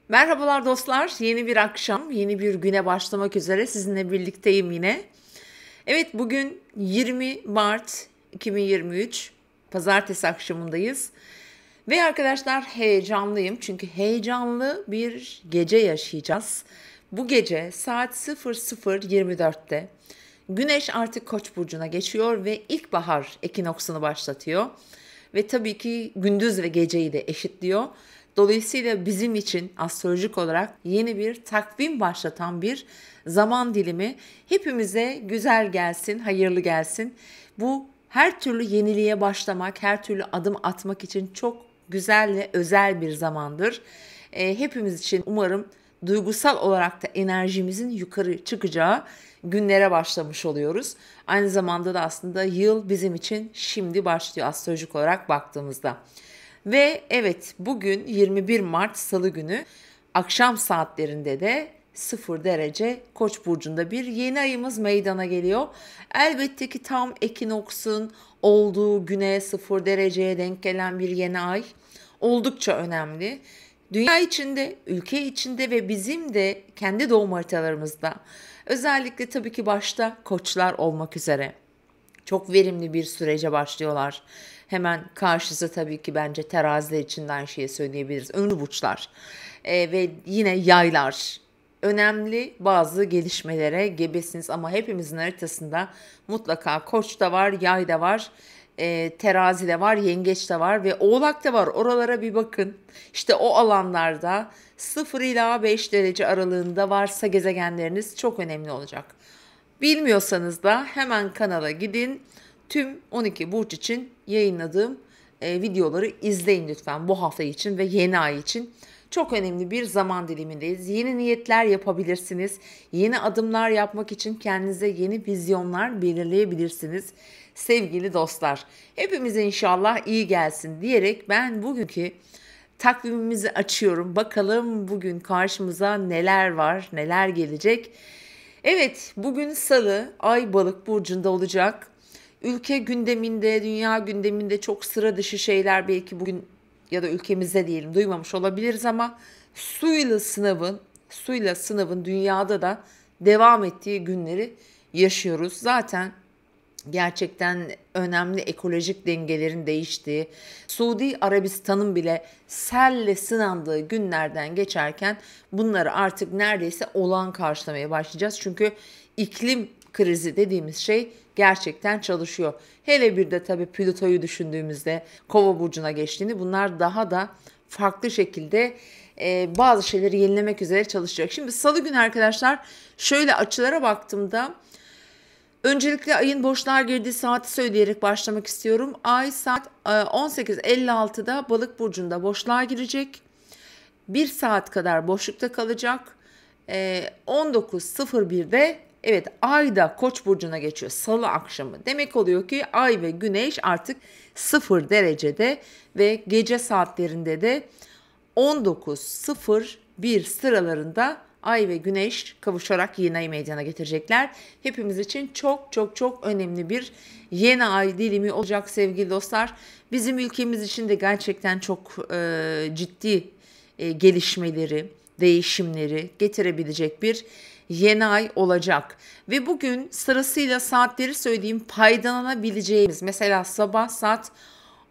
Merhabalar dostlar. Yeni bir akşam, yeni bir güne başlamak üzere sizinle birlikteyim yine. Evet, bugün 20 Mart 2023 Pazartesi akşamındayız. Ve arkadaşlar heyecanlıyım çünkü heyecanlı bir gece yaşayacağız. Bu gece saat 00:24'te Güneş artık Koç burcuna geçiyor ve ilkbahar ekinoksunu başlatıyor. Ve tabii ki gündüz ve geceyi de eşitliyor. Dolayısıyla bizim için astrolojik olarak yeni bir takvim başlatan bir zaman dilimi hepimize güzel gelsin, hayırlı gelsin. Bu her türlü yeniliğe başlamak, her türlü adım atmak için çok güzel ve özel bir zamandır. Hepimiz için umarım duygusal olarak da enerjimizin yukarı çıkacağı günlere başlamış oluyoruz. Aynı zamanda da aslında yıl bizim için şimdi başlıyor astrolojik olarak baktığımızda. Ve evet, bugün 21 Mart Salı günü akşam saatlerinde de 0 derece Koç burcunda bir yeni ayımız meydana geliyor. Elbette ki tam ekinoksun olduğu güne 0 dereceye denk gelen bir yeni ay oldukça önemli. Dünya içinde, ülke içinde ve bizim de kendi doğum haritalarımızda özellikle tabii ki başta koçlar olmak üzere çok verimli bir sürece başlıyorlar. Hemen karşısı tabii ki bence teraziler için de aynı şeyi söyleyebiliriz. Ünlü burçlar ve yine yaylar. Önemli bazı gelişmelere gebesiniz ama hepimizin haritasında mutlaka koç da var, yay da var, terazi de var, yengeç de var ve oğlak da var. Oralara bir bakın. İşte o alanlarda 0 ila 5 derece aralığında varsa gezegenleriniz çok önemli olacak. Bilmiyorsanız da hemen kanala gidin. Tüm 12 burç için yayınladığım videoları izleyin lütfen bu hafta için ve yeni ay için. Çok önemli bir zaman dilimindeyiz. Yeni niyetler yapabilirsiniz. Yeni adımlar yapmak için kendinize yeni vizyonlar belirleyebilirsiniz. Sevgili dostlar, hepimize inşallah iyi gelsin diyerek ben bugünkü takvimimizi açıyorum. Bakalım bugün karşımıza neler var, neler gelecek. Evet, bugün Salı, Ay Balık burcunda olacak. Ülke gündeminde, dünya gündeminde çok sıra dışı şeyler belki bugün ya da ülkemizde diyelim duymamış olabiliriz ama suyla sınavın dünyada da devam ettiği günleri yaşıyoruz. Zaten gerçekten önemli ekolojik dengelerin değiştiği, Suudi Arabistan'ın bile selle sınandığı günlerden geçerken bunları artık neredeyse olağan karşılamaya başlayacağız. Çünkü iklim krizi dediğimiz şey gerçekten çalışıyor. Hele bir de tabii Plüto'yu düşündüğümüzde Kova burcuna geçtiğini bunlar daha da farklı şekilde bazı şeyleri yenilemek üzere çalışacak. Şimdi Salı günü arkadaşlar şöyle açılara baktığımda öncelikle ayın boşluğa girdiği saati söyleyerek başlamak istiyorum. Ay saat 18:56'da Balık burcunda boşluğa girecek. 1 saat kadar boşlukta kalacak. 19:01'de evet Ay da Koç burcuna geçiyor Salı akşamı. Demek oluyor ki Ay ve Güneş artık 0 derecede ve gece saatlerinde de 19:01 sıralarında Ay ve Güneş kavuşarak yeni ay meydana getirecekler. Hepimiz için çok çok çok önemli bir yeni ay dilimi olacak sevgili dostlar. Bizim ülkemiz için de gerçekten çok ciddi gelişmeleri, değişimleri getirebilecek bir yeni ay olacak. Ve bugün sırasıyla saatleri söyleyeyim faydalanabileceğimiz mesela sabah saat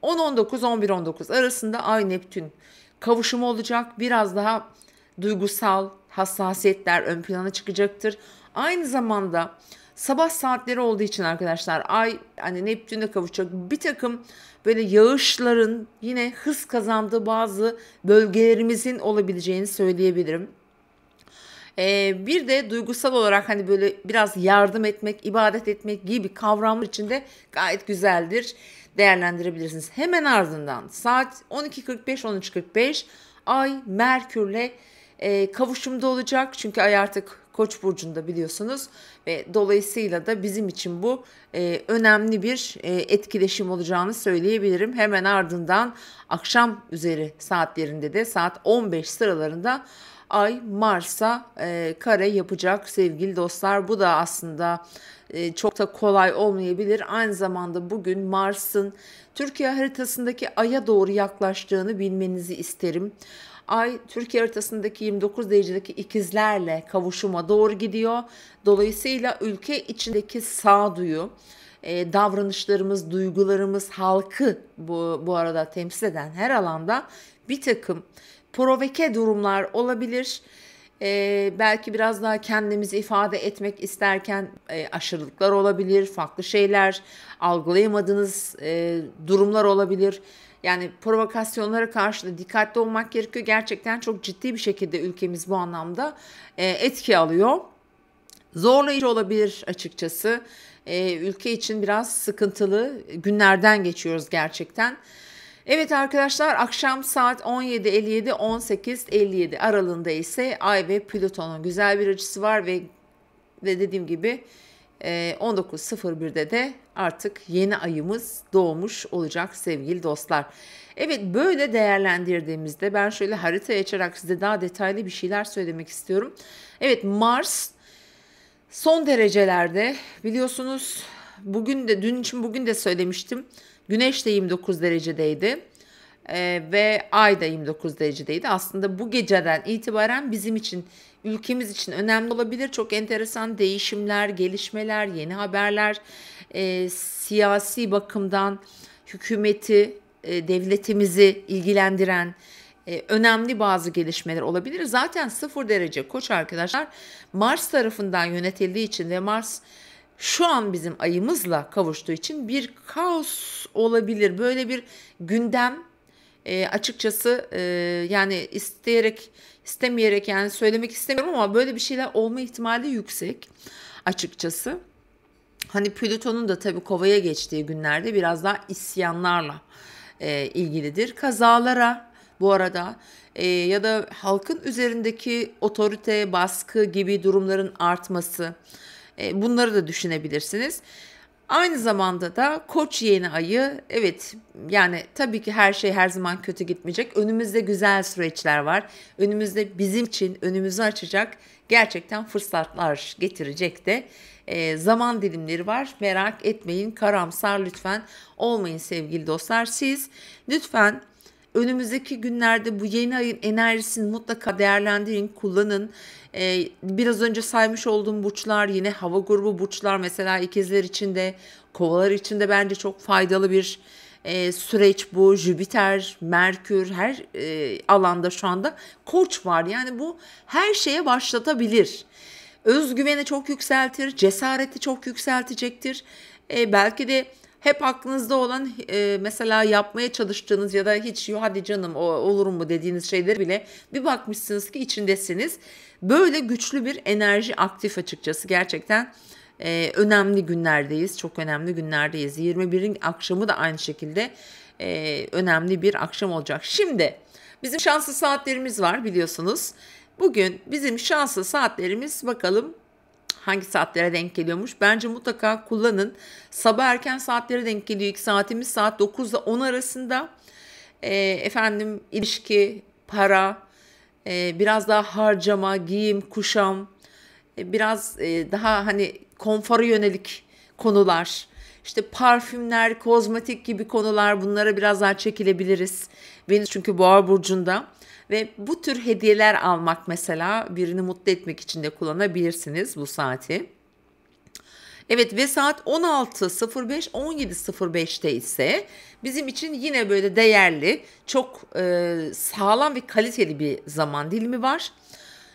10:19 11:19 arasında Ay Neptün kavuşumu olacak. Biraz daha duygusal hassasiyetler ön plana çıkacaktır. Aynı zamanda sabah saatleri olduğu için arkadaşlar Ay hani Neptün'e kavuşacak bir takım böyle yağışların yine hız kazandığı bazı bölgelerimizin olabileceğini söyleyebilirim. Bir de duygusal olarak hani böyle biraz yardım etmek, ibadet etmek gibi kavramlar içinde gayet güzeldir. Değerlendirebilirsiniz. Hemen ardından saat 12:45-13:45 Ay Merkür'le kavuşumda olacak. Çünkü Ay artık Koç burcunda biliyorsunuz ve dolayısıyla da bizim için bu önemli bir etkileşim olacağını söyleyebilirim. Hemen ardından akşam üzeri saatlerinde de saat 15 sıralarında Ay Mars'a kare yapacak sevgili dostlar. Bu da aslında çok da kolay olmayabilir. Aynı zamanda bugün Mars'ın Türkiye haritasındaki Ay'a doğru yaklaştığını bilmenizi isterim. Ay Türkiye haritasındaki 29 derecedeki ikizlerle kavuşuma doğru gidiyor. Dolayısıyla ülke içindeki sağduyu, davranışlarımız, duygularımız, halkı bu arada temsil eden her alanda bir takım provoke durumlar olabilir. Belki biraz daha kendimizi ifade etmek isterken aşırılıklar olabilir, farklı şeyler algılayamadığınız durumlar olabilir. Yani provokasyonlara karşı da dikkatli olmak gerekiyor. Gerçekten çok ciddi bir şekilde ülkemiz bu anlamda etki alıyor. Zorlayıcı olabilir açıkçası. Ülke için biraz sıkıntılı günlerden geçiyoruz gerçekten. Evet arkadaşlar, akşam saat 17.57-18.57 aralığında ise Ay ve Plüton'un güzel bir açısı var ve dediğim gibi 19.01'de de artık yeni ayımız doğmuş olacak sevgili dostlar. Evet, böyle değerlendirdiğimizde ben şöyle haritayı açarak size daha detaylı bir şeyler söylemek istiyorum. Evet, Mars son derecelerde, biliyorsunuz bugün de söylemiştim. Güneş de 29 derecedeydi ve Ay da 29 derecedeydi. Aslında bu geceden itibaren bizim için, ülkemiz için önemli olabilir. Çok enteresan değişimler, gelişmeler, yeni haberler, siyasi bakımdan hükümeti, devletimizi ilgilendiren önemli bazı gelişmeler olabilir. Zaten 0 derece Koç arkadaşlar Mars tarafından yönetildiği için ve Mars şu an bizim ayımızla kavuştuğu için bir kaos olabilir. Böyle bir gündem açıkçası yani isteyerek istemeyerek, yani söylemek istemiyorum ama böyle bir şeyler olma ihtimali yüksek açıkçası. Hani Plüton'un da tabii Kova'ya geçtiği günlerde biraz daha isyanlarla ilgilidir. Kazalara bu arada ya da halkın üzerindeki otorite, baskı gibi durumların artması, bunları da düşünebilirsiniz. Aynı zamanda da Koç yeni ayı, evet yani tabii ki her şey her zaman kötü gitmeyecek. Önümüzde güzel süreçler var. Önümüzde bizim için önümüzü açacak gerçekten fırsatlar getirecek de zaman dilimleri var. Merak etmeyin, karamsar lütfen olmayın sevgili dostlar. Siz lütfen önümüzdeki günlerde bu yeni ayın enerjisini mutlaka değerlendirin, kullanın. Biraz önce saymış olduğum burçlar, yine hava grubu burçlar, mesela ikizler için de, kovalar için de bence çok faydalı bir süreç bu. Jüpiter, Merkür, her alanda şu anda Koç var. Yani bu her şeye başlatabilir. Özgüveni çok yükseltir, cesareti çok yükseltecektir. Belki de hep aklınızda olan mesela yapmaya çalıştığınız ya da hiç hadi canım o olur mu dediğiniz şeyleri bile bir bakmışsınız ki içindesiniz. Böyle güçlü bir enerji aktif açıkçası, gerçekten önemli günlerdeyiz. Çok önemli günlerdeyiz. 21'in akşamı da aynı şekilde önemli bir akşam olacak. Şimdi bizim şanslı saatlerimiz var biliyorsunuz. Bugün bizim şanslı saatlerimiz, bakalım hangi saatlere denk geliyormuş. Bence mutlaka kullanın. Sabah erken saatlere denk geliyor. İlk saatimiz saat 9 ile 10 arasında. İlişki, para, biraz daha harcama, giyim, kuşam, biraz daha hani konfora yönelik konular. İşte parfümler, kozmetik gibi konular, bunlara biraz daha çekilebiliriz. Venüs çünkü Boğa burcunda. Ve bu tür hediyeler almak, mesela birini mutlu etmek için de kullanabilirsiniz bu saati. Evet, ve saat 16.05-17.05'te ise bizim için yine böyle değerli, çok sağlam ve kaliteli bir zaman dilimi var.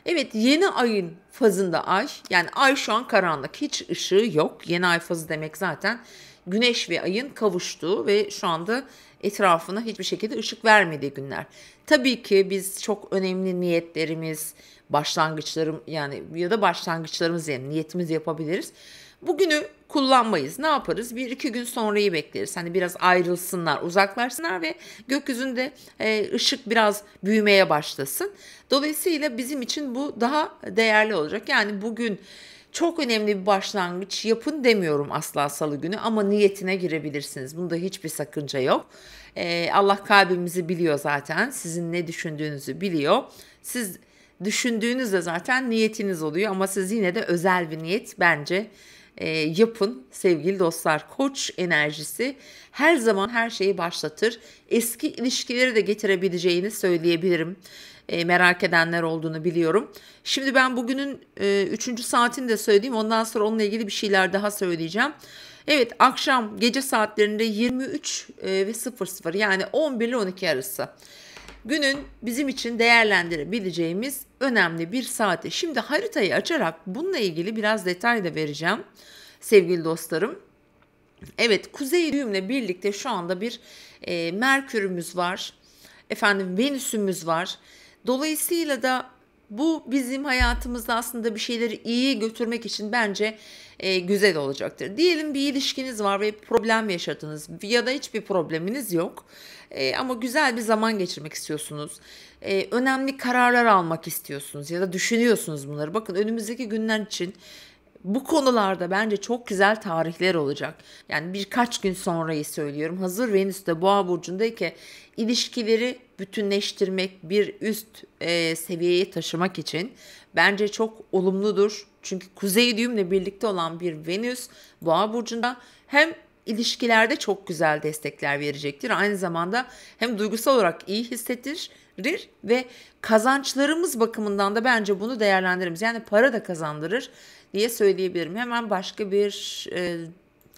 Evet, yeni ayın fazında ay, yani ay şu an karanlık, hiç ışığı yok. Yeni ay fazı demek zaten güneş ve ayın kavuştuğu ve şu anda etrafına hiçbir şekilde ışık vermediği günler. Tabii ki biz çok önemli niyetlerimiz, başlangıçlarım yani ya da başlangıçlarımız, yani niyetimizi yapabiliriz. Bugünü kullanmayız. Ne yaparız? 1-2 gün sonrayı bekleriz. Hani biraz ayrılsınlar, uzaklaşsınlar ve gökyüzünde ışık biraz büyümeye başlasın. Dolayısıyla bizim için bu daha değerli olacak. Yani bugün çok önemli bir başlangıç yapın demiyorum asla salı günü, ama niyetine girebilirsiniz. Bunda hiçbir sakınca yok. Allah kalbimizi biliyor zaten. Sizin ne düşündüğünüzü biliyor. Siz düşündüğünüzde zaten niyetiniz oluyor, ama siz yine de özel bir niyet bence yapın sevgili dostlar. Koç enerjisi her zaman her şeyi başlatır. Eski ilişkileri de getirebileceğini söyleyebilirim. merak edenler olduğunu biliyorum. Şimdi ben bugünün 3. saatini de söyleyeyim. Ondan sonra onunla ilgili bir şeyler daha söyleyeceğim. Evet, akşam gece saatlerinde 23 ve 00 yani 11 ile 12 arası. Günün bizim için değerlendirebileceğimiz önemli bir saati. Şimdi haritayı açarak bununla ilgili biraz detay da vereceğim sevgili dostlarım. Evet, kuzey düğümle birlikte şu anda bir Merkür'ümüz var. Efendim Venüs'ümüz var. Dolayısıyla da bu bizim hayatımızda aslında bir şeyleri iyi götürmek için bence güzel olacaktır. Diyelim bir ilişkiniz var ve problem yaşadınız ya da hiçbir probleminiz yok. Ama güzel bir zaman geçirmek istiyorsunuz. Önemli kararlar almak istiyorsunuz ya da düşünüyorsunuz bunları. Bakın önümüzdeki günler için bu konularda bence çok güzel tarihler olacak. Yani birkaç gün sonrayı söylüyorum. Hazır Venüs de Boğa burcundayken ilişkileri bütünleştirmek, bir üst seviyeye taşımak için bence çok olumludur. Çünkü kuzey düğümle birlikte olan bir Venüs Boğa burcunda hem ilişkilerde çok güzel destekler verecektir. Aynı zamanda hem duygusal olarak iyi hissettirir ve kazançlarımız bakımından da bence bunu değerlendiririz. Yani para da kazandırır diye söyleyebilirim. Hemen başka bir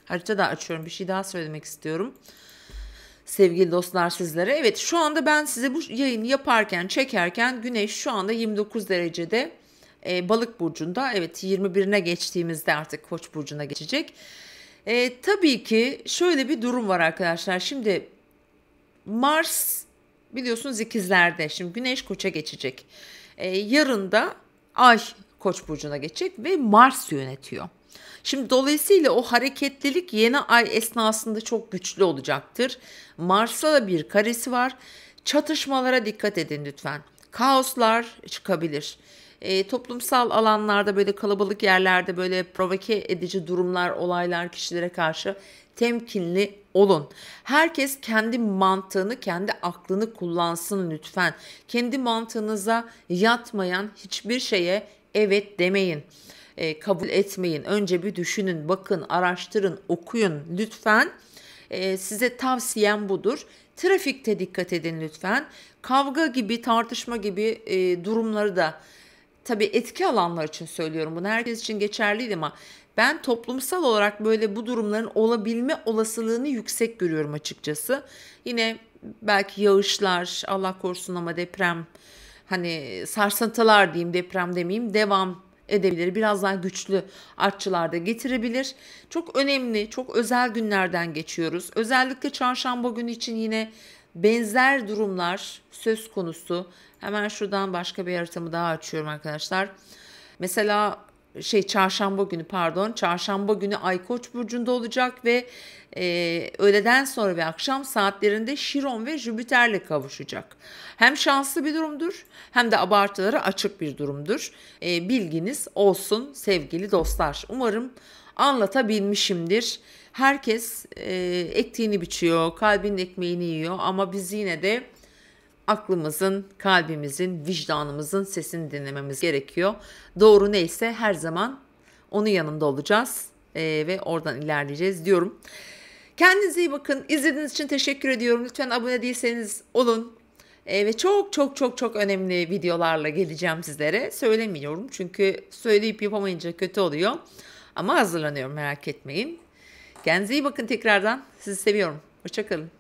harita da açıyorum. Bir şey daha söylemek istiyorum. Sevgili dostlar sizlere. Evet, şu anda ben size bu yayını yaparken, çekerken Güneş şu anda 29 derecede Balık burcunda. Evet, 21'ine geçtiğimizde artık Koç burcuna geçecek. Tabii ki şöyle bir durum var arkadaşlar. Şimdi Mars biliyorsunuz ikizlerde. Şimdi Güneş Koç'a geçecek. Yarın da Ay Koç burcuna geçecek ve Mars yönetiyor. Şimdi dolayısıyla o hareketlilik yeni ay esnasında çok güçlü olacaktır. Mars'ta da bir karesi var. Çatışmalara dikkat edin lütfen. Kaoslar çıkabilir. Toplumsal alanlarda böyle kalabalık yerlerde böyle provoke edici durumlar, olaylar kişilere karşı temkinli olun. Herkes kendi mantığını, kendi aklını kullansın lütfen. Kendi mantığınıza yatmayan hiçbir şeye evet demeyin. Kabul etmeyin. Önce bir düşünün, bakın, araştırın, okuyun lütfen. Size tavsiyem budur. Trafikte dikkat edin lütfen. Kavga gibi, tartışma gibi durumları da tabii etki alanlar için söylüyorum. Bunu herkes için geçerli değil ama ben toplumsal olarak böyle bu durumların olabilme olasılığını yüksek görüyorum açıkçası. Yine belki yağışlar, Allah korusun ama deprem, hani sarsıntılar diyeyim, deprem demeyeyim, devam edebilir. Biraz daha güçlü artçılar da getirebilir. Çok önemli, çok özel günlerden geçiyoruz. Özellikle çarşamba günü için yine benzer durumlar söz konusu. Hemen şuradan başka bir haritamı daha açıyorum arkadaşlar. Mesela çarşamba günü Ay Koç burcunda olacak ve öğleden sonra ve akşam saatlerinde Şiron ve Jüpiter'le kavuşacak. Hem şanslı bir durumdur hem de abartılara açık bir durumdur. Bilginiz olsun sevgili dostlar. Umarım anlatabilmişimdir. Herkes ektiğini biçiyor, kalbinin ekmeğini yiyor ama biz yine de aklımızın, kalbimizin, vicdanımızın sesini dinlememiz gerekiyor. Doğru neyse her zaman onun yanında olacağız ve oradan ilerleyeceğiz diyorum. Kendinize iyi bakın. İzlediğiniz için teşekkür ediyorum. Lütfen abone değilseniz olun. Ve çok çok çok çok önemli videolarla geleceğim sizlere. Söylemiyorum çünkü söyleyip yapamayınca kötü oluyor. Ama hazırlanıyorum, merak etmeyin. Kendinize iyi bakın tekrardan. Sizi seviyorum. Hoşça kalın.